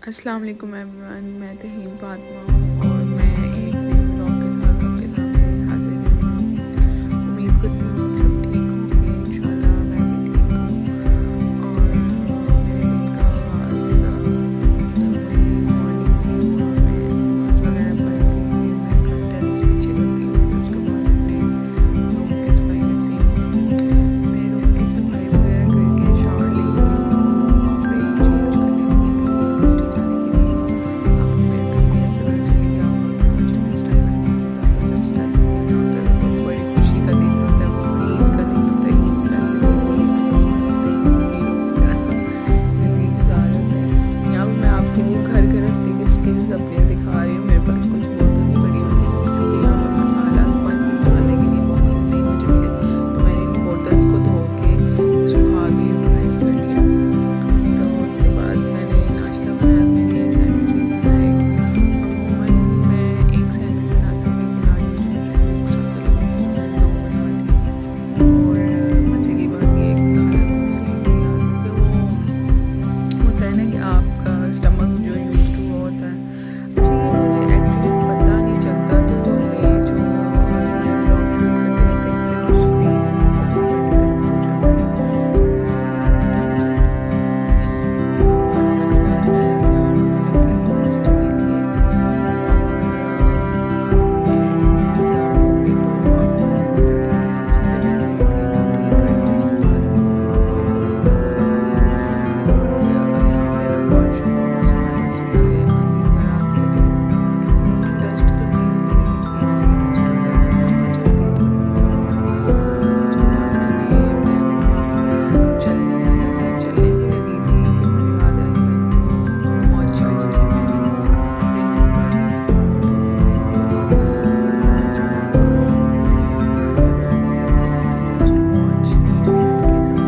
अस्सलाम वालेकुम एवरीवन, मैं तहीम फातिमा हूँ और मैं एक नए ब्लॉग के साथ आपके सामने हाजिर हुई हूँ। उम्मीद करती हूँ आप सब ठीक होंगे, इंशाल्लाह मैं भी ठीक हूँ। और मेरे दिन का आगाज़ वही मॉर्निंग से हुआ। मैं नमाज़ वगैरह पढ़ के फिर मैं कर्टन्स पीछे करती हूँ, फिर उसके बाद अपने रूम की सफाई करती हूँ। मैं रूम की सफाई वगैरह करके शावर लेके कपड़े चेंज करने लगी थी यूनिवर्सिटी जाने के लिए। आपको मेरे थंबनेल से पता चल ही गया होगा कि आज हमें स्टाइपेंड मिला था। तो जब स्टाइपेंड मिलना होता है तो बड़ी खुशी का दिन होता है, वो ईद का दिन होता है। ईद पैसे बिल्कुल ही ख़त्म हो जाते हैं, फकीरों की तरह ज़िंदगी गुजार होते हैं। यहाँ पर मैं आपको घर गृहस्थी के स्किल्स अपने दिखा रही हूँ। मेरे पास कुछ बॉटल्स पड़ी हुई थी चूँकि यहाँ पर मसाला स्पाइसेस डालने के लिए बॉक्सेस नहीं मुझे मिले, तो मैंने इन बॉटल्स को धो के सुखा के यूटिलाइज़ कर लिया। तो उसके बाद मैंने नाश्ता बनाया अपने लिए, सैंडविचेस बनाए। अमूमन मैं एक सैंडविच बनाती हूँ, लेकिन आज मुझे भूख ज़्यादा लगी थी, मैं दो बना लिए। और मज़े की बात ये खाया वो सेक लिया, क्योंकि वो होता है ना कि आपका स्टमक जो यूज़ टू होता है। अच्छा, ये मुझे एक्चुअली पता नहीं चलता, तो ये जो मैं व्लॉग शूट करते करते इससे जो स्क्रीन है ना वो ऊपर की तरफ हो जाती है, इसलिए पता नहीं चलता। उसके बाद मैं तैयार होने लगी यूनिवर्सिटी के लिए। और फिर मैं तैयार हो गई तो अपने रूम में जो थोड़ी सी चीज़ें बिक रही थी वो ठीक करके उसके बाद अपने रूम की विंडो जो है वो बंद की, क्योंकि यहाँ पे ना बारिशों का मौसम है, तो उससे पहले आंधी वगैरह आती है तो जो डस्ट तो नहीं होती लेकिन फिर भी डस्ट वगैरह आ जाती है थोड़ी बहुत बहुत। उसके बाद मैंने बैग उठा के मैं चलने ही लगी थी कि मुझे याद आया कि मैंने तो वॉच चार्ज नहीं पहनी। वो काफ़ी दिन पहले है तो वहाँ तो मैं नहीं थी, मगर आज मैं नाश्ता करने वगैरह आई थी तो जस्ट वॉच ही पहन के ना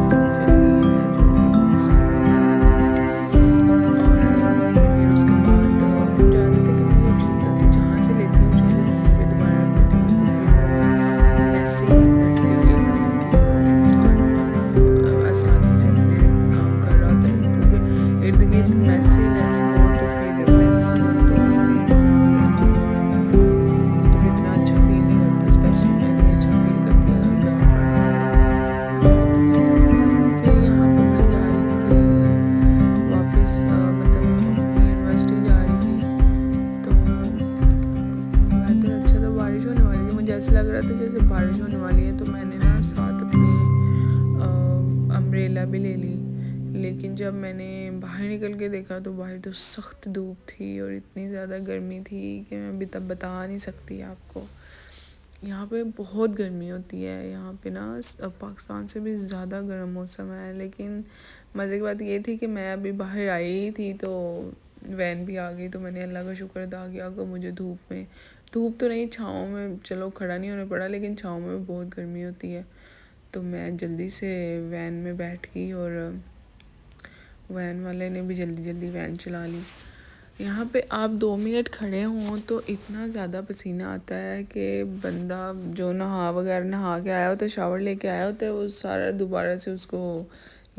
मैं चली गई, मैं जो मेरे को पसंद है लाई। और फिर उसके बाद मुझे आदत है कि मैं जो चीज़ें होती जहाँ से लेती हूँ चीज़ें वहीं पे दोबारा रख देती हूँ, क्योंकि फिर वो मेसीनेस क्रिएट नहीं होती और इंसान आसानी से अपने काम कर रहा होता है। क्योंकि इर्द गिर्द मेसीनेस हो तो फिर मेस हो तो फिर इंसान लेने में तो इतना अच्छा फील नहीं करता। स्पेशली मैं नहीं अच्छा फील करती अगर गंद पड़ा हो इर्द गिर्द। फिर यहाँ पे मैं जा रही थी वापस, मतलब अपनी यूनिवर्सिटी जा रही थी। तो वेदर अच्छा था, बारिश होने वाली थी, मुझे ऐसा लग रहा था जैसे बारिश होने वाली है, तो मैंने ना साथ अपनी अम्ब्रेला भी ले ली। लेकिन जब मैंने बाहर निकल के देखा तो बाहर तो सख्त धूप थी और इतनी ज़्यादा गर्मी थी कि मैं अभी तक बता नहीं सकती आपको। यहाँ पे बहुत गर्मी होती है, यहाँ पे ना पाकिस्तान से भी ज़्यादा गर्म मौसम है। लेकिन मज़े की बात ये थी कि मैं अभी बाहर आई थी तो वैन भी आ गई, तो मैंने अल्लाह का शुक्र अदा किया कि मुझे धूप तो नहीं, छाँव में चलो खड़ा नहीं होने पड़ा, लेकिन छाँव में बहुत गर्मी होती है। तो मैं जल्दी से वैन में बैठ गई और वैन वाले ने भी जल्दी जल्दी वैन चला ली। यहाँ पे आप 2 मिनट खड़े हों तो इतना ज़्यादा पसीना आता है कि बंदा जो नहा के आया होता है, शावर लेके आया होता है, वो सारा दोबारा से उसको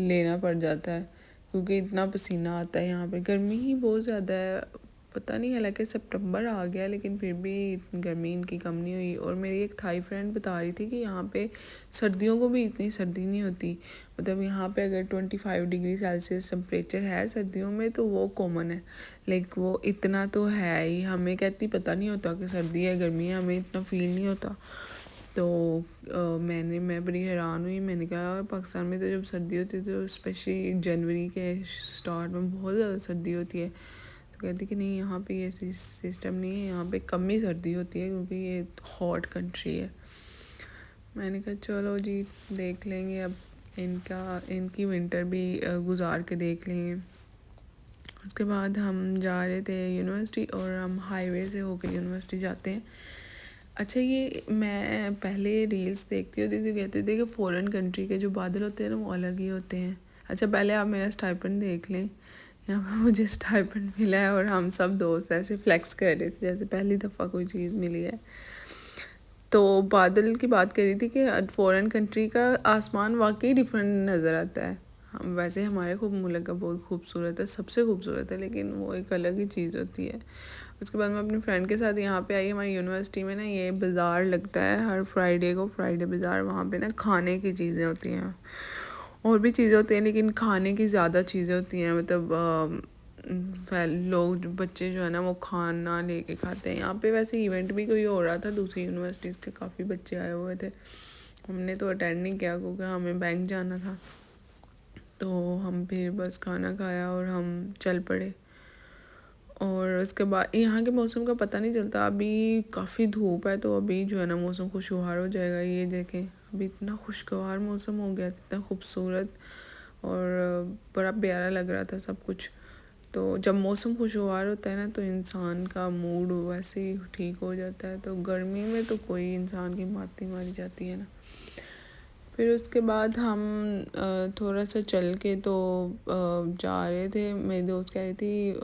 लेना पड़ जाता है, क्योंकि इतना पसीना आता है। यहाँ पे गर्मी ही बहुत ज़्यादा है। पता नहीं, हालांकि सितंबर आ गया लेकिन फिर भी गर्मी इनकी कम नहीं हुई। और मेरी एक थाई फ्रेंड बता रही थी कि यहाँ पे सर्दियों को भी इतनी सर्दी नहीं होती। मतलब यहाँ पे अगर 25 डिग्री सेल्सियस टेम्परेचर है सर्दियों में तो वो कॉमन है, लाइक वो इतना तो है ही। हमें कहती पता नहीं होता कि सर्दी है गर्मी है, हमें इतना फील नहीं होता। तो मैं बड़ी हैरान हुई। मैंने कहा पाकिस्तान में तो जब सर्दी होती है तो स्पेशली जनवरी के स्टार्ट में बहुत ज़्यादा सर्दी होती है। तो कहती कि नहीं, यहाँ पे ये सिस्टम नहीं है, यहाँ पे कम ही सर्दी होती है क्योंकि ये हॉट कंट्री है। मैंने कहा चलो जी देख लेंगे, अब इनकी विंटर भी गुजार के देख लेंगे। उसके बाद हम जा रहे थे यूनिवर्सिटी और हम हाईवे से होकर यूनिवर्सिटी जाते हैं। अच्छा, ये मैं पहले रील्स देखती होती थी, कहते थे कि फ़ॉरेन कंट्री के जो बादल होते हैं ना वो अलग ही होते हैं। अच्छा, पहले आप मेरा स्टाइपेंड देख लें। यहाँ पर मुझे स्टाइपेंड मिला है और हम सब दोस्त ऐसे फ्लेक्स कर रहे थे जैसे पहली दफ़ा कोई चीज़ मिली है। तो बादल की बात करी थी कि फ़ॉरेन कंट्री का आसमान वाकई डिफरेंट नज़र आता है। हम वैसे हमारे खूब मुल्क का बहुत खूबसूरत है, सबसे खूबसूरत है, लेकिन वो एक अलग ही चीज़ होती है। उसके बाद मैं अपनी फ्रेंड के साथ यहाँ पे आई। हमारी यूनिवर्सिटी में ना ये बाज़ार लगता है हर फ्राइडे को, फ्राइडे बाज़ार। वहाँ पे ना खाने की चीज़ें होती हैं, और भी चीज़ें होती हैं, लेकिन खाने की ज़्यादा चीज़ें होती हैं। मतलब लोग बच्चे जो है ना वो खाना लेके खाते हैं। यहाँ पे वैसे इवेंट भी कोई हो रहा था, दूसरी यूनिवर्सिटीज़ के काफ़ी बच्चे आए हुए थे। हमने तो अटेंड नहीं किया क्योंकि हमें बैंक जाना था। तो हम फिर बस खाना खाया और हम चल पड़े। और उसके बाद यहाँ के मौसम का पता नहीं चलता। अभी काफ़ी धूप है, तो अभी जो है ना मौसम खुशगवार हो जाएगा। ये देखें, अभी इतना खुशगवार मौसम हो गया, इतना खूबसूरत और बड़ा प्यारा लग रहा था सब कुछ। तो जब मौसम खुशगवार होता है ना तो इंसान का मूड वैसे ही ठीक हो जाता है। तो गर्मी में तो कोई इंसान की माती मारी जाती है ना। फिर उसके बाद हम थोड़ा सा चल के तो जा रहे थे। मेरी दोस्त कह रही थी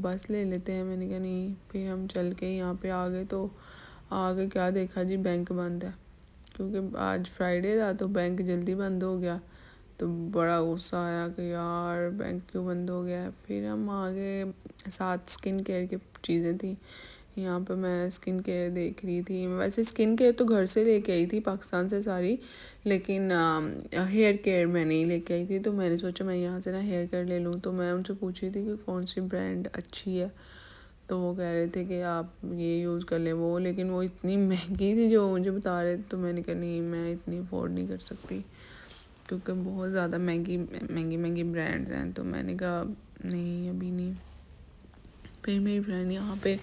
बस ले लेते हैं। मैंने कहा नहीं। फिर हम चल के यहाँ पे आ गए, तो आगे क्या देखा जी, बैंक बंद है। क्योंकि आज फ्राइडे था तो बैंक जल्दी बंद हो गया। तो बड़ा गुस्सा आया कि यार बैंक क्यों बंद हो गया है। फिर हम आगे, साथ स्किन केयर की चीज़ें थी। यहाँ पे मैं स्किन केयर देख रही थी। वैसे स्किन केयर तो घर से लेके आई थी पाकिस्तान से सारी, लेकिन हेयर केयर मैं नहीं लेके आई थी। तो मैंने सोचा मैं यहाँ से ना हेयर केयर ले लूँ। तो मैं उनसे पूछ रही थी कि कौन सी ब्रांड अच्छी है। तो वो कह रहे थे कि आप ये यूज़ कर लें वो, लेकिन वो इतनी महंगी थी जो मुझे बता रहे थे। तो मैंने कहा नहीं, मैं इतनी अफोर्ड नहीं कर सकती, क्योंकि बहुत ज़्यादा महंगी ब्रांड्स हैं। तो मैंने कहा नहीं, अभी नहीं। फिर मेरी फ्रेंड यहाँ पे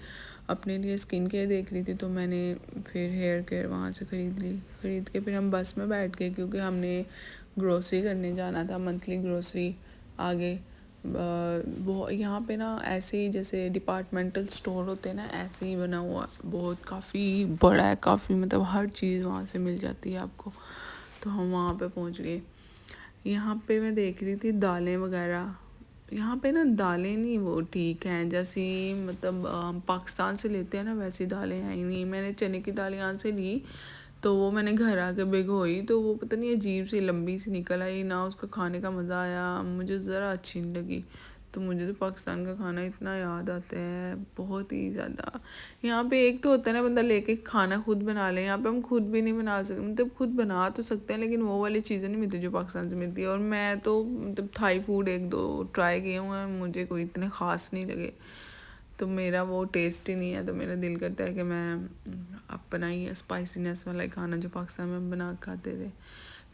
अपने लिए स्किन केयर देख रही थी, तो मैंने फिर हेयर केयर वहाँ से ख़रीद के फिर हम बस में बैठ गए, क्योंकि हमने ग्रोसरी करने जाना था, मंथली ग्रोसरी। आगे वो यहाँ पे ना ऐसे ही जैसे डिपार्टमेंटल स्टोर होते हैं ना, ऐसे ही बना हुआ, बहुत काफ़ी बड़ा है, काफ़ी मतलब हर चीज़ वहाँ से मिल जाती है आपको। तो हम वहाँ पे पहुँच गए। यहाँ पे मैं देख रही थी दालें वगैरह। यहाँ पे ना दालें नहीं वो ठीक हैं, जैसी मतलब हम पाकिस्तान से लेते हैं ना वैसी दालें हैं ही नहीं। मैंने चने की दाल यहाँ से ली, तो वो मैंने घर आके भिगोई, तो वो पता नहीं अजीब सी लंबी सी निकल आई ना। उसका खाने का मज़ा आया, मुझे ज़रा अच्छी नहीं लगी। तो मुझे तो पाकिस्तान का खाना इतना याद आता है, बहुत ही ज़्यादा। यहाँ पे एक तो होता है ना बंदा लेके खाना खुद बना ले, यहाँ पे हम खुद भी नहीं बना सकते। मतलब खुद बना तो सकते हैं, लेकिन वो वाली चीज़ें नहीं मिलती जो पाकिस्तान से मिलती है। और मैं तो मतलब थाई फूड एक दो ट्राई किए हुए हैं, मुझे कोई इतने ख़ास नहीं लगे। तो मेरा वो टेस्ट ही नहीं है। तो मेरा दिल करता है कि मैं अपना ही स्पाइसीनेस वाला खाना जो पाकिस्तान में बना खाते थे।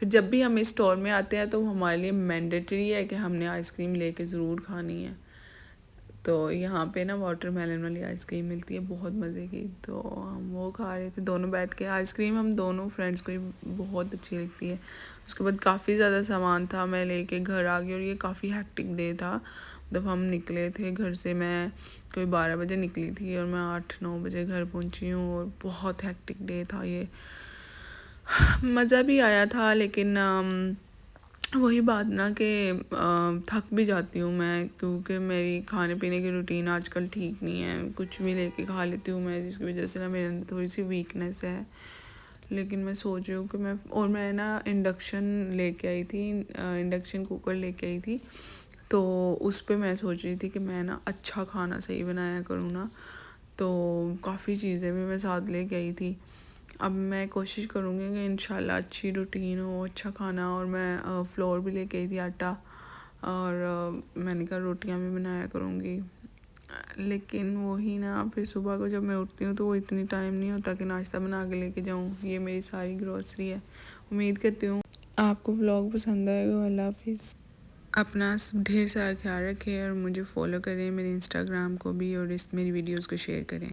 फिर जब भी हम इस स्टोर में आते हैं तो हमारे लिए मैंडेटरी है कि हमने आइसक्रीम लेके ज़रूर खानी है। तो यहाँ पे ना वाटरमेलन वाली आइसक्रीम मिलती है बहुत मज़े की, तो हम वो खा रहे थे दोनों बैठ के। आइसक्रीम हम दोनों फ्रेंड्स को ही बहुत अच्छी लगती है। उसके बाद काफ़ी ज़्यादा सामान था, मैं लेके घर आ गई। और ये काफ़ी हेक्टिक डे था। जब हम निकले थे घर से, मैं कोई 12 बजे निकली थी और मैं 8-9 बजे घर पहुँची हूँ। और बहुत हेक्टिक डे था ये। मज़ा भी आया था, लेकिन वही बात ना कि थक भी जाती हूँ मैं, क्योंकि मेरी खाने पीने की रूटीन आजकल ठीक नहीं है। कुछ भी लेके खा लेती हूँ मैं, जिसकी वजह से ना मेरे अंदर थोड़ी सी वीकनेस है। लेकिन मैं सोच रही हूँ कि मैं ना इंडक्शन लेके आई थी, इंडक्शन कुकर लेके आई थी। तो उस पर मैं सोच रही थी कि मैं ना अच्छा खाना सही बनाया करूँ ना। तो काफ़ी चीज़ें भी मैं साथ लेके आई थी। अब मैं कोशिश करूँगी कि इंशाल्लाह अच्छी रूटीन हो, अच्छा खाना। और मैं फ्लोर भी लेके आई थी, आटा। और मैंने कहा रोटियां भी बनाया करूँगी। लेकिन वही ना, फिर सुबह को जब मैं उठती हूँ तो वो इतनी टाइम नहीं होता कि नाश्ता बना के लेके जाऊँ। ये मेरी सारी ग्रोसरी है। उम्मीद करती हूँ आपको व्लॉग पसंद आएगा। अल्लाह हाफिज़। अपना ढेर सारा ख्याल रखें और मुझे फॉलो करें, मेरे इंस्टाग्राम को भी, और मेरी वीडियोज़ को शेयर करें।